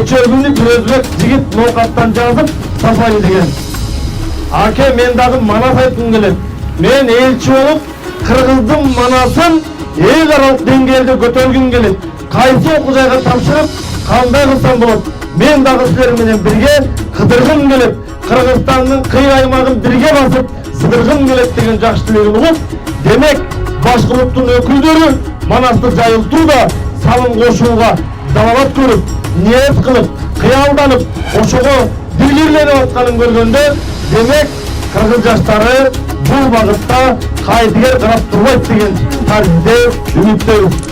көчөргүндү бир өзбек жигит ноокаттан жазып сапай деген. Аке, мен дагы манас айткым келет. Мен элчи болуп, Кыргыздын манасын эл аралык деңгээлде көтөргүм келет. Кайсы окуу жайга тапшырып, кандай кылсам болот? Мен дагы силер менен бирге кыдыргым келет. Кыргызстандын кыйы аймагын бирге басып, сыдыргым келет деген жакшы тилегин угуп, демек башка улуттун өкүлдөрү манасты жайылтууда салым кошууга далалат көрүп, ниет кылып, кыялданып, ошого дилгирленип атканын көргөндө, демек кыргыз жаштары бул багытта кайдыгер карап турбайт деген тарихте үмүттөбүз.